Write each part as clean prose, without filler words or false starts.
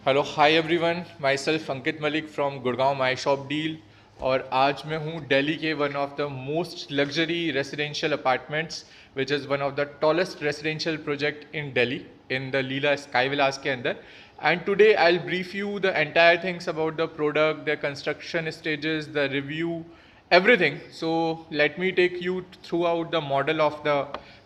Hello hi everyone, myself Ankit Malik from Gurgaon my shop deal. और आज मैं हूँ दिल्ली के one of the most luxury residential apartments which is one of the tallest residential project in Delhi in the Leela sky Vilas के अंदर। And today I will brief you the entire things about the product, the construction stages, the review, everything. So let me take you throughout the model of the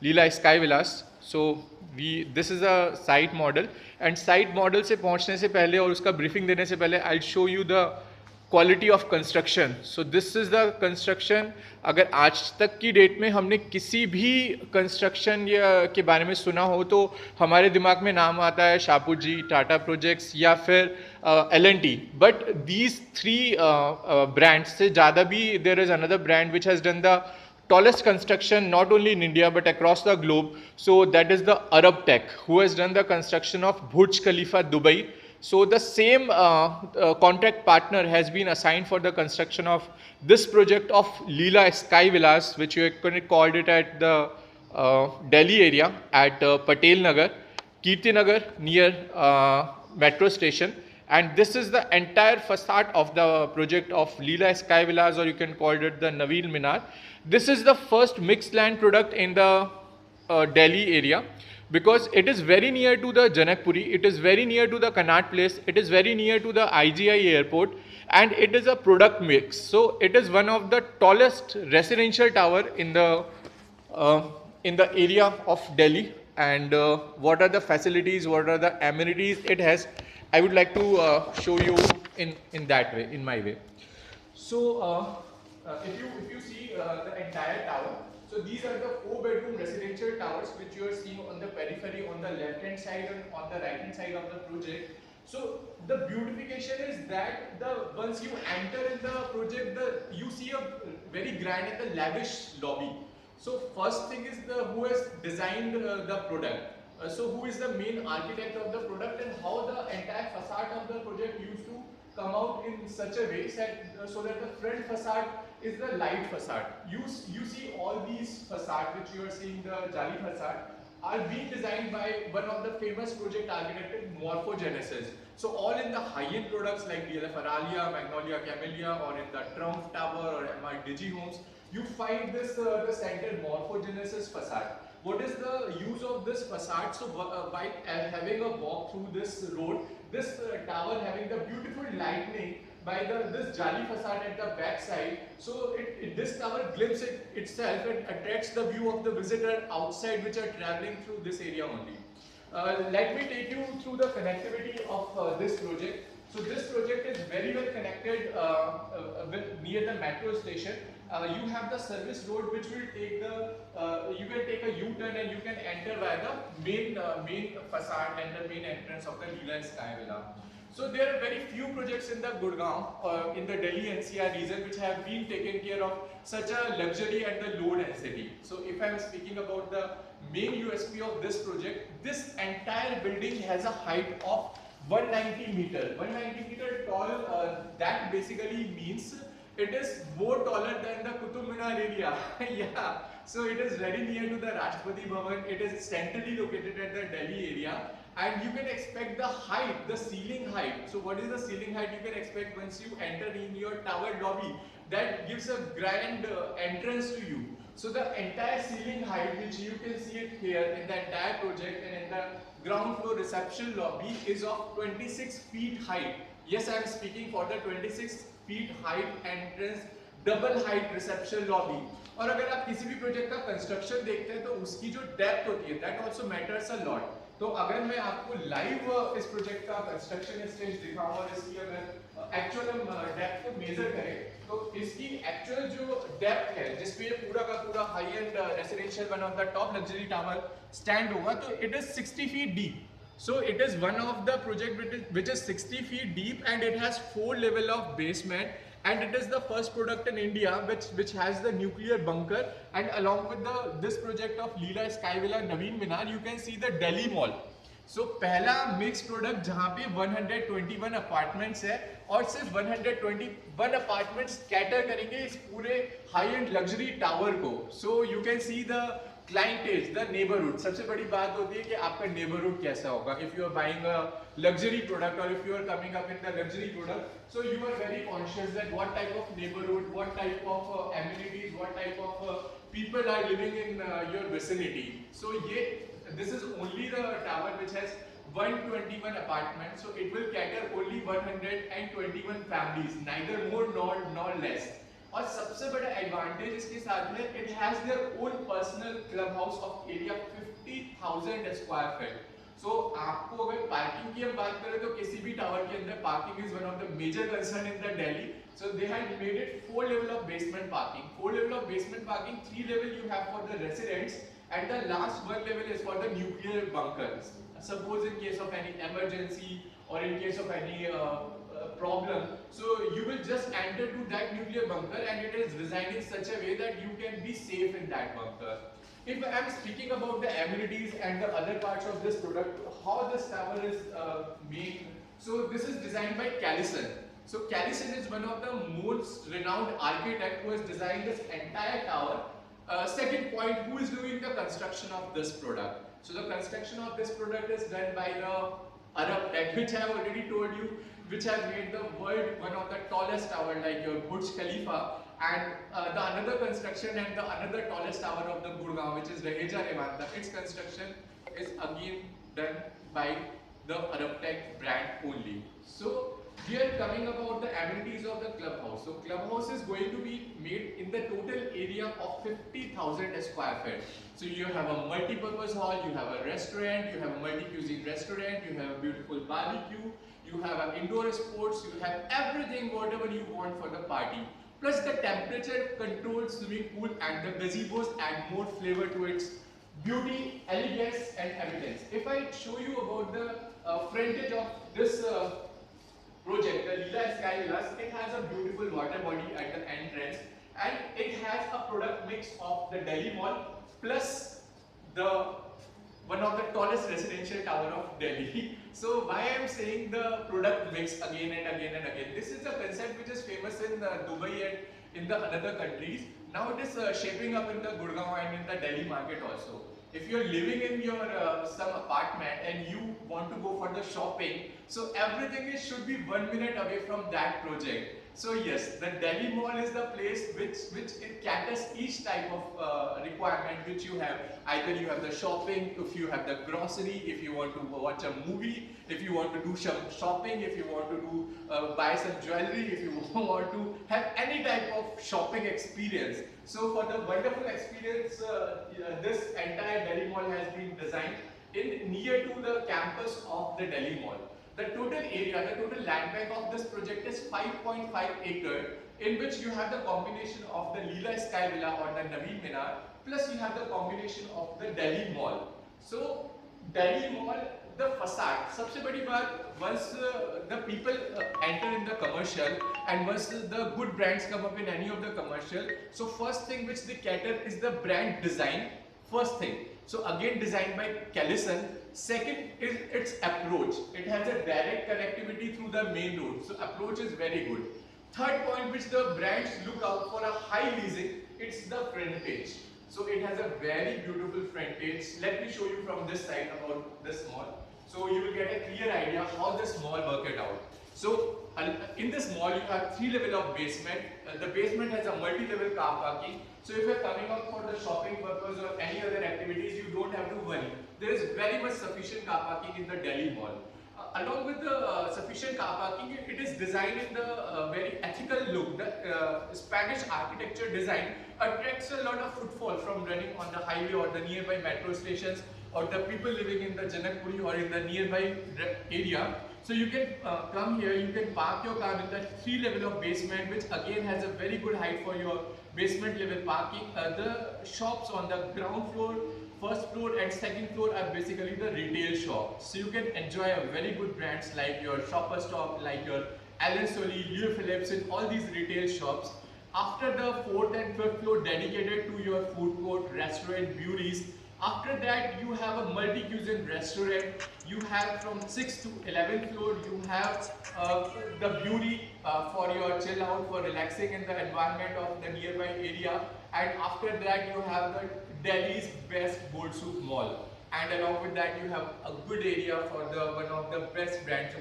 Leela Sky Villas. So this is a site model, and site model से पहुंचने से पहले और उसका briefing देने से पहले I'll show you the quality of construction. So this is the construction. अगर आज तक की डेट में हमने किसी भी कंस्ट्रक्शन के बारे में सुना हो तो हमारे दिमाग में नाम आता है शाहपुर जी, टाटा प्रोजेक्ट्स या फिर L&T. But these three brands से ज़्यादा भी there is another brand which has done the tallest construction not only in India but across the globe. So that is the Arab Tech, who has done the construction of Burj Khalifa, Dubai. So the same contract partner has been assigned for the construction of this project of Leela Sky Villas, which you called it at the Delhi area at Patel Nagar, Kirti Nagar, near metro station. And this is the entire facade of the project of Leela Sky Villas, or you can call it the Naveen Minar. This is the first mixed land product in the Delhi area, because it is very near to the Janakpuri, it is very near to the Connaught Place, it is very near to the IGI airport, and it is a product mix. So it is one of the tallest residential tower in the area of Delhi. And what are the facilities, what are the amenities it has, I would like to show you in that way, in my way. So if you see the entire tower, so these are the 4-bedroom residential towers which you are seeing on the periphery, on the left hand side and on the right hand side of the project. So the beautification is that once you enter in the project, you see a very grand and the lavish lobby. So first thing is who has designed the product. So who is the main architect of the product, and how the entire facade of the project used to come out in such a way so that the front facade is the light facade. You see all these facades which you are seeing, the Jali facade, are being designed by one of the famous project architect, Morphogenesis. So all in the high-end products like DLF Aralia, Magnolia Camellia, or in the Trump Tower or MR Digi Homes, you find this the center Morphogenesis facade. What is the use of this facade? So by having a walk through this road, this tower having the beautiful lightning by this Jali facade at the back side, so this tower glimpses itself and attracts the view of the visitor outside which are traveling through this area only. Let me take you through the connectivity of this project. So this project is very well connected near the metro station. You have the service road which will take you can take a U-turn and you can enter via the main facade and the main entrance of the Leela Sky Villa. So there are very few projects in the Gurgaon, in the Delhi NCR region, which have been taken care of such a luxury and the low density. So if I am speaking about the main USP of this project, this entire building has a height of 190 meter. 190 meter tall, that basically means it is more taller than the Qutub Minar area. Yeah, so it is very near to the Rashtrapati Bhavan. It is centrally located at the Delhi area, and you can expect the height, the ceiling height. So what is the ceiling height you can expect once you enter in your tower lobby? That gives a grand entrance to you. So the entire ceiling height, which you can see it here in the entire project and in the ground floor reception lobby, is of 26 feet height. Yes, I am speaking for the 26 feet height entrance, double height reception lobby. और अगर आप किसी भी project का construction देखते हैं तो उसकी जो डेप्थ होती है, that also matters a lot. तो अगर मैं आपको लाइव इस प्रोजेक्ट का कंस्ट्रक्शन स्टेज दिखाऊं और इसकी अगर एक्चुअल हम डेप्थ को मेजर करें तो इसकी एक्चुअल जो डेप्थ है जिस पे पूरा का पूरा high and residential one of the top luxury tower stand होगा, तो it is 60 feet deep. So it is one of the project which is 60 feet deep, and it has 4 level of basement, and it is the first product in India which has the nuclear bunker. And along with this project of Leela Sky Villa Naveen Minar, you can see the Delhi Mall. So पहला mix product जहाँ पे 121 apartments है, और सिर्फ 121 apartments cater करेंगे इस पूरे high and luxury tower को. So you can see the clientage, the neighbourhood. सबसे बड़ी बात होती है कि आपका नेबरहुड कैसा होगा। If you are buying a luxury product और if you are coming up in the luxury product, so you are very conscious that what type of neighbourhood, what type of amenities, what type of people are living in your vicinity. So this is only the tower which has 121 apartments, so it will cater only 121 families, neither more nor less. और सबसे बड़ा advantage इसके साथ में, it has their own personal clubhouse of area 50,000 square feet. So आपको अगर parking की हम बात करें तो किसी भी टावर के अंदर parking is one of the major concern in the Delhi. So they had made it 4 level of basement parking. 4 level of basement parking, 3 level you have for the residents, and the last 1 level is for the nuclear bunkers. Suppose in case of any emergency or in case of any problem, so you will just enter to that nuclear bunker, and it is designed in such a way that you can be safe in that bunker. If I am speaking about the amenities and the other parts of this product, how this tower is made, so this is designed by Callison. So Callison is one of the most renowned architect who has designed this entire tower. Second point, who is doing the construction of this product? So the construction of this product is done by the Arab Tech, which I have already told you, which have made the world one of the tallest tower like your Burj Khalifa, and the another construction and the another tallest tower of the Gurgaon, which is Raheja Revanta. Its construction is again done by the Arab Tech brand only. So we are coming about the amenities of the clubhouse. So clubhouse is going to be made in the total area of 50,000 square feet. So you have a multi-purpose hall, you have a restaurant, you have a multi-cuisine restaurant, you have a beautiful barbecue, you have an indoor sports, you have everything whatever you want for the party. Plus the temperature controlled swimming pool and the gazebos add more flavor to its beauty, elegance and elegance. If I show you about the frontage of this project, the Leela Sky Villas, it has a beautiful water body at the entrance, and it has a product mix of the Delhi Mall plus the one of the tallest residential tower of Delhi. So why I am saying the product mix again and again and again? This is a concept which is famous in Dubai and in the other countries. Now it is shaping up in the Gurgaon and in the Delhi market also. If you are living in your some apartment and you want to go for the shopping, so everything should be 1 minute away from that project. So yes, the Delhi Mall is the place which it caters each type of requirement which you have. Either you have the shopping, if you have the grocery, if you want to watch a movie, if you want to do some shopping, if you want to do buy some jewelry, if you want to have any type of shopping experience. So for the wonderful experience, this entire Delhi Mall has been designed in near to the campus of the Delhi Mall. The total area, the total land bank of this project is 5.5 acre, in which you have the combination of the Leela Sky Villa or the Naveen Minar, plus you have the combination of the Delhi Mall. So Delhi Mall, the facade, सबसे बड़ी बात, once the people enter in the commercial and once the good brands come up in any of the commercial, so first thing which they cater is the brand design, first thing. So again designed by Callison. Second is its approach. It has a direct connectivity through the main road. So approach is very good. Third point which the brands look out for a high leasing, it's the frontage. So it has a very beautiful frontage. Let me show you from this side about this mall. So you will get a clear idea how this mall worked out. So in this mall you have 3 level of basement. The basement has a multi-level car parking. So if you are coming up for the shopping purpose or any other activities, you don't have to worry. There is very much sufficient car parking in the Delhi Mall. Along with the sufficient car parking, it is designed in the very ethical look. The Spanish architecture design attracts a lot of footfall from running on the highway or the nearby metro stations, or the people living in the Janakpuri or in the nearby area. So you can come here, you can park your car in the 3 level of basement, which again has a very good height for your basement level parking. The shops on the ground floor, first floor and second floor are basically the retail shops. So you can enjoy a very good brands like your Shoppers Stop, like your Allen Solly, Leo Phillips, and all these retail shops. After the 4th and 5th floor dedicated to your food court, restaurant, beauties. After that you have a multi-cuisine restaurant. You have from 6th to 11th floor you have the beauty for your chill out, for relaxing in the environment of the nearby area. And after that you have the Delhi's best gold soup mall, and along with that you have a good area for the one of the best brands,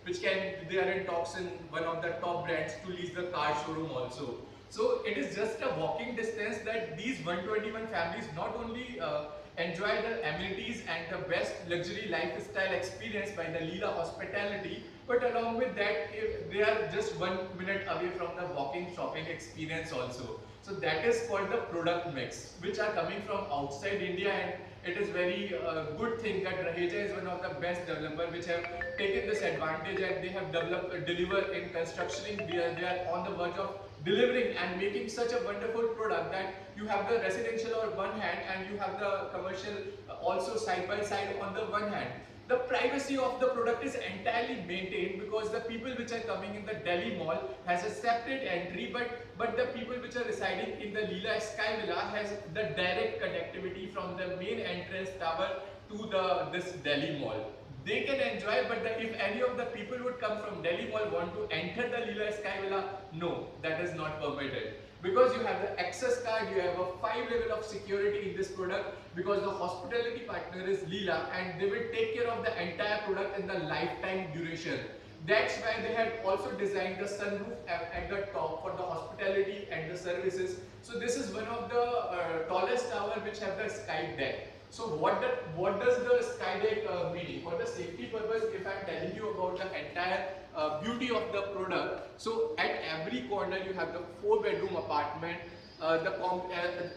which can they are in talks in one of the top brands to lease the car showroom also. So it is just a walking distance that these 121 families not only enjoy the amenities and the best luxury lifestyle experience by the Leela Hospitality, but along with that they are just 1 minute away from the walking shopping experience also. So that is for the product mix which are coming from outside India, and it is very good thing that Raheja is one of the best developer which have taken this advantage, and they have developed deliver in construction. They are on the verge of delivering and making such a wonderful product that you have the residential on one hand and you have the commercial also side by side on the one hand. The privacy of the product is entirely maintained because the people which are coming in the Delhi Mall has a separate entry, but the people which are residing in the Leela Sky Villa has the direct connectivity from the main entrance tower to this Delhi Mall. They can enjoy, but if any of the people would come from Delhi Mall want to enter the Leela Sky Villa, no, that is not permitted. Because you have the access card, you have a 5 level of security in this product, because the hospitality partner is Leela and they will take care of the entire product in the lifetime duration. That's why they have also designed the sunroof at the top for the hospitality and the services. So this is one of the tallest tower which have the sky deck. So what does the sky deck mean? For the safety purpose, if I'm telling you about the entire beauty of the product, so at every corner you have the 4-bedroom apartment.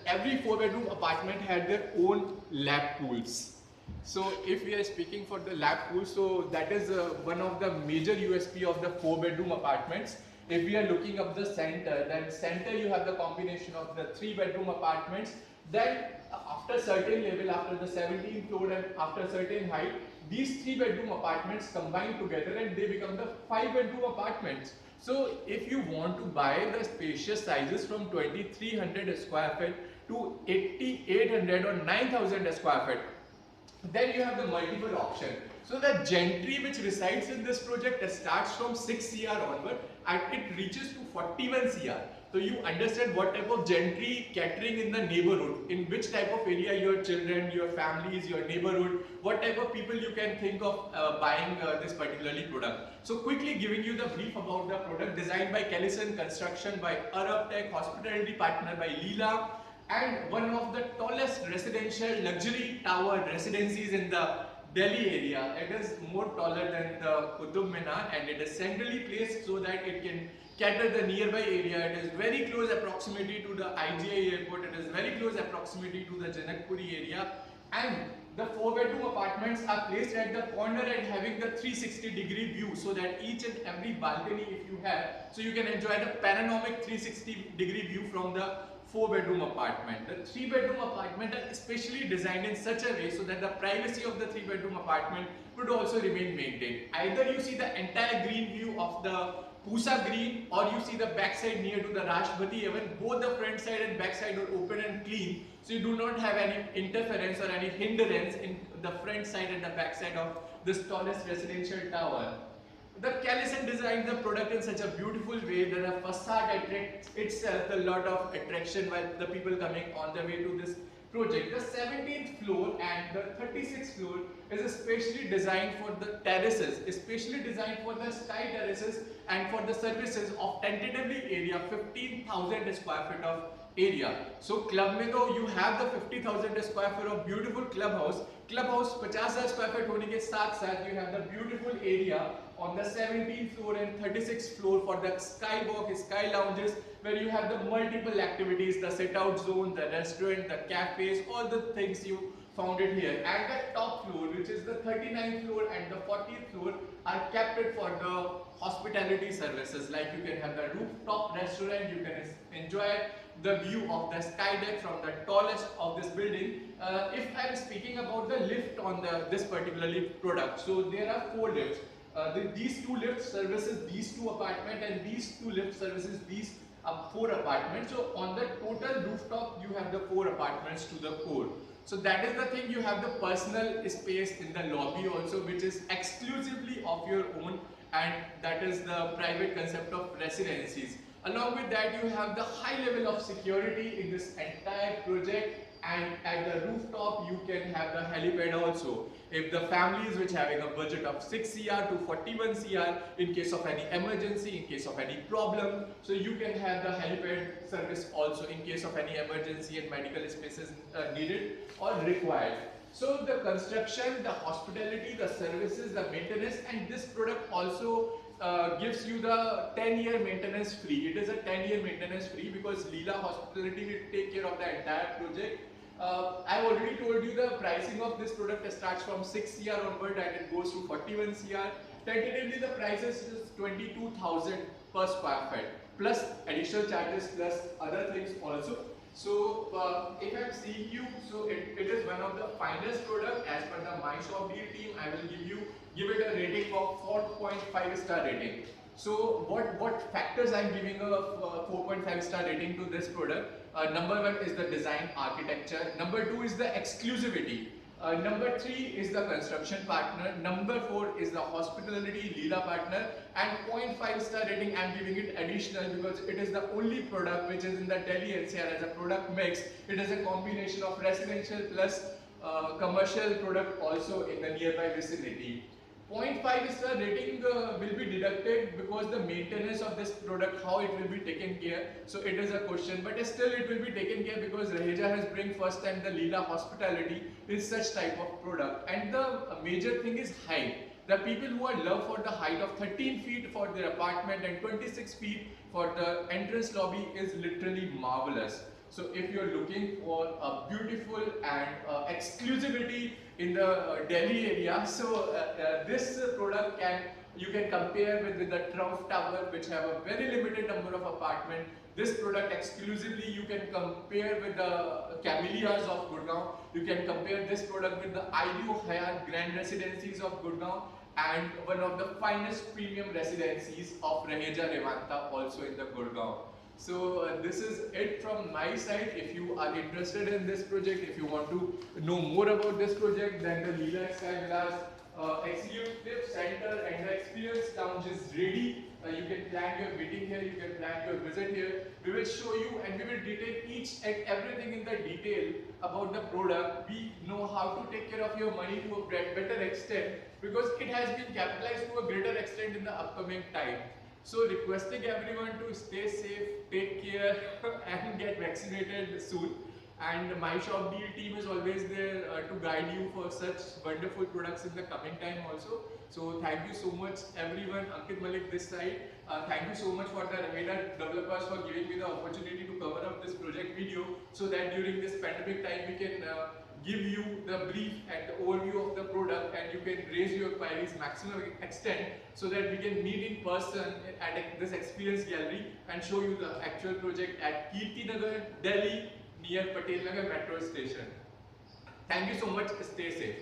Every 4-bedroom apartment had their own lap pools. So if we are speaking for the lap pool, so that is one of the major USP of the 4-bedroom apartments. If we are looking up the center, then center you have the combination of the 3-bedroom apartments. Then after certain level, after the 17th floor and after certain height, these 3-bedroom apartments combine together and they become the 5-bedroom apartments. So if you want to buy the spacious sizes from 2300 square feet to 8800 or 9000 square feet, then you have the multiple option. So the gentry which resides in this project starts from 6 CR onward and it reaches to 41 CR. So you understand what type of gentry catering in the neighborhood, in which type of area your children, your families, your neighborhood, what type of people you can think of buying this particularly product. So quickly giving you the brief about the product, designed by Kellison Construction, by Arab Tech, hospitality partner by Leela, and one of the tallest residential luxury tower residencies in the Delhi area. It is more taller than the Qutub Minar and it is centrally placed so that it can cater the nearby area. It is very close approximity to the IGI airport. It is very close approximity to the Janakpuri area, and the 4-bedroom apartments are placed at the corner and having the 360-degree view, so that each and every balcony if you have, so you can enjoy the panoramic 360-degree view from the 4-bedroom apartment. The 3-bedroom apartment are especially designed in such a way so that the privacy of the 3-bedroom apartment would also remain maintained. Either you see the entire green view of the Pusa Green, or you see the backside near to the Rashtrapati Even. Both the front side and back side are open and clean, so you do not have any interference or any hindrance in the front side and the back side of this tallest residential tower. The Kellison designed the product in such a beautiful way that the facade attracts itself a lot of attraction while the people coming on their way to this project. The 17th floor and the 36th floor is especially designed for the terraces, especially designed for the sky terraces and for the services of tentatively area 15,000 square feet of area. So club में तो you have the 50,000 square feet of beautiful clubhouse 50,000 square feet होने के साथ साथ you have the beautiful area on the 17th floor and 36th floor for the skywalk, sky lounges, where you have the multiple activities, the sit-out zone, the restaurant, the cafes, all the things you found it here. And the top floor, which is the 39th floor and the 40th floor, are kept it for the hospitality services. Like you can have the rooftop restaurant, you can enjoy the view of the sky deck from the tallest of this building. If I am speaking about the lift on this particular lift product, so there are 4 lifts. These 2 lift services these 2 apartments, and these 2 lift services these 4 apartments. So on the total rooftop you have the 4 apartments to the core. So that is the thing, you have the personal space in the lobby also, which is exclusively of your own, and that is the private concept of residencies. Along with that, you have the high level of security in this entire project, and at the rooftop you can have the helipad also. If the family is which having a budget of 6 CR to 41 CR, in case of any emergency, in case of any problem, so you can have the helipad service also in case of any emergency and medical spaces needed or required. So the construction, the hospitality, the services, the maintenance, and this product also gives you the 10-year maintenance free. It is a 10-year maintenance free because Leela Hospitality will take care of the entire project. I've already told you the pricing of this product starts from 6 CR onward and it goes to 41 CR. Tentatively the price is 22,000 per square feet plus additional charges plus other things also. So if I'm seeing you, so it is one of the finest product as per the My Shop Deal team. I will give it a rating of 4.5 star rating. So what factors I'm giving a 4.5 star rating to this product? Number one is the design architecture. Number two is the exclusivity. Number three is the construction partner. Number four is the hospitality Leela partner. And 0.5 star rating I'm giving it additional because it is the only product which is in the Delhi NCR as a product mix. It is a combination of residential plus commercial product also in the nearby vicinity. 0.5 star rating will be deducted because the maintenance of this product, how it will be taken care. So it is a question, but still it will be taken care because Raheja has bring first time the Leela hospitality in such type of product. And the major thing is height. The people who are love for the height of 13 feet for their apartment and 26 feet for the entrance lobby is literally marvelous. So if you're looking for a beautiful and exclusivity in the Delhi area, so this product you can compare with the Trump Tower, which have a very limited number of apartments. This product exclusively you can compare with the Camellias of Gurgaon. You can compare this product with the IDO Hyatt Grand Residencies of Gurgaon and one of the finest premium residencies of Raheja Revanta also in the Gurgaon. So this is it from my side. If you are interested in this project, if you want to know more about this project, then the Leela Sky Villas Executive Center and the Experience Lounge is ready. You can plan your meeting here, you can plan your visit here. We will show you and we will detail each and everything in the detail about the product. We know how to take care of your money to a better extent because it has been capitalized to a greater extent in the upcoming time. So requesting everyone to stay safe, take care and get vaccinated soon. And My Shop Deal team is always there to guide you for such wonderful products in the coming time also. So thank you so much everyone. Ankit Malik this side. Thank you so much for the Raheja developers for giving me the opportunity to cover up this project video so that during this pandemic time we can give you the brief and the overview of the product and you can raise your queries maximum extent so that we can meet in person at this experience gallery and show you the actual project at Kirti Nagar, Delhi near Patel Nagar metro station. Thank you so much. Stay safe.